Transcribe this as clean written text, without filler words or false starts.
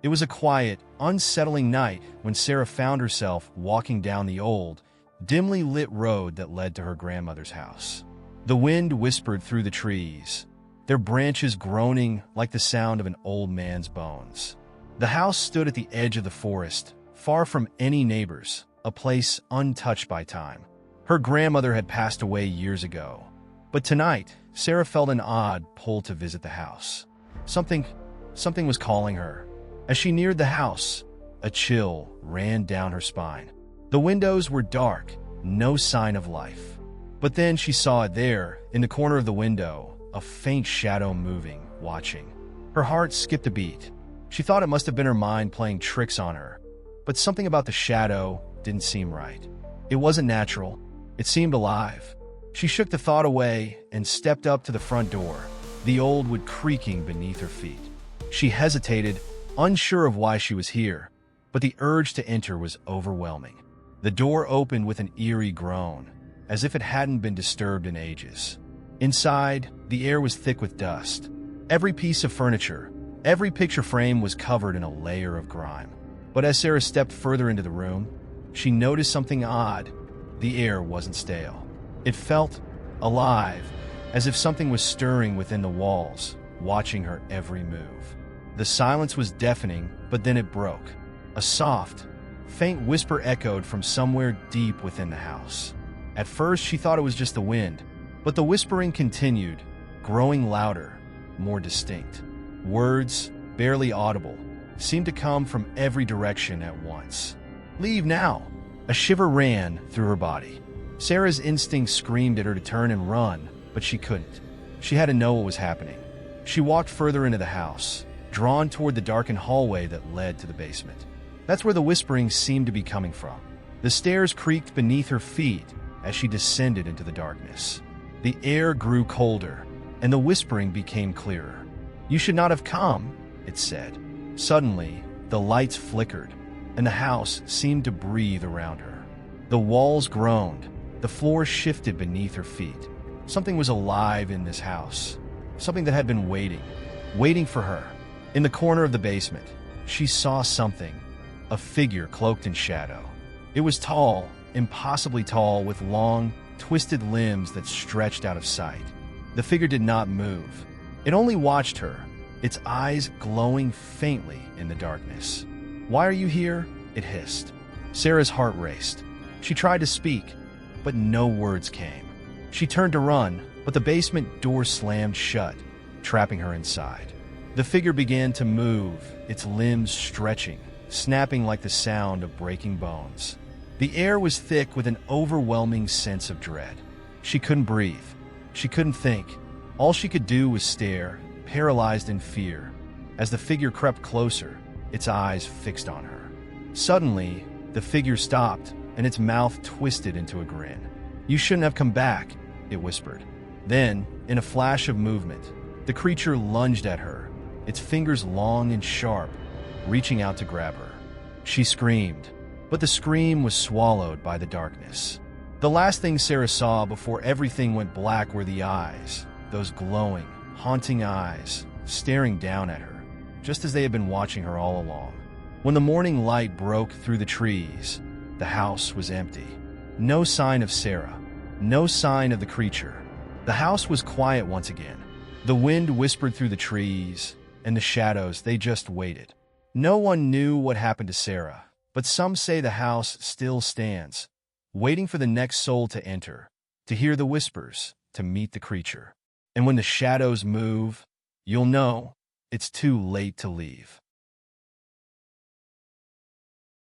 It was a quiet, unsettling night when Sarah found herself walking down the old, dimly lit road that led to her grandmother's house. The wind whispered through the trees, their branches groaning like the sound of an old man's bones. The house stood at the edge of the forest, far from any neighbors, a place untouched by time. Her grandmother had passed away years ago, but tonight, Sarah felt an odd pull to visit the house. Something was calling her. As she neared the house, a chill ran down her spine. The windows were dark, no sign of life. But then she saw it there, in the corner of the window, a faint shadow moving, watching. Her heart skipped a beat. She thought it must have been her mind playing tricks on her, but something about the shadow didn't seem right. It wasn't natural. It seemed alive. She shook the thought away and stepped up to the front door, the old wood creaking beneath her feet. She hesitated, unsure of why she was here, but the urge to enter was overwhelming. The door opened with an eerie groan, as if it hadn't been disturbed in ages. Inside, the air was thick with dust. Every piece of furniture, every picture frame was covered in a layer of grime. But as Sarah stepped further into the room, she noticed something odd. The air wasn't stale. It felt alive, as if something was stirring within the walls, watching her every move. The silence was deafening, but then it broke. A soft, faint whisper echoed from somewhere deep within the house. At first, she thought it was just the wind, but the whispering continued, growing louder, more distinct. Words, barely audible, seemed to come from every direction at once. "Leave now!" A shiver ran through her body. Sarah's instinct screamed at her to turn and run, but she couldn't. She had to know what was happening. She walked further into the house, drawn toward the darkened hallway that led to the basement. That's where the whispering seemed to be coming from. The stairs creaked beneath her feet as she descended into the darkness. The air grew colder, and the whispering became clearer. "You should not have come," it said. Suddenly, the lights flickered, and the house seemed to breathe around her. The walls groaned, the floor shifted beneath her feet. Something was alive in this house, something that had been waiting for her. In the corner of the basement, she saw something, a figure cloaked in shadow. It was tall, impossibly tall, with long, twisted limbs that stretched out of sight. The figure did not move. It only watched her, its eyes glowing faintly in the darkness. "Why are you here?" it hissed. Sarah's heart raced. She tried to speak, but no words came. She turned to run, but the basement door slammed shut, trapping her inside. The figure began to move, its limbs stretching, snapping like the sound of breaking bones. The air was thick with an overwhelming sense of dread. She couldn't breathe. She couldn't think. All she could do was stare, paralyzed in fear. As the figure crept closer, its eyes fixed on her. Suddenly, the figure stopped, and its mouth twisted into a grin. "You shouldn't have come back," it whispered. Then, in a flash of movement, the creature lunged at her, its fingers long and sharp, reaching out to grab her. She screamed, but the scream was swallowed by the darkness. The last thing Sarah saw before everything went black were the eyes, those glowing, haunting eyes, staring down at her, just as they had been watching her all along. When the morning light broke through the trees, the house was empty. No sign of Sarah, no sign of the creature. The house was quiet once again. The wind whispered through the trees, and the shadows, they just waited. No one knew what happened to Sarah, but some say the house still stands, waiting for the next soul to enter, to hear the whispers, to meet the creature. And when the shadows move, you'll know it's too late to leave.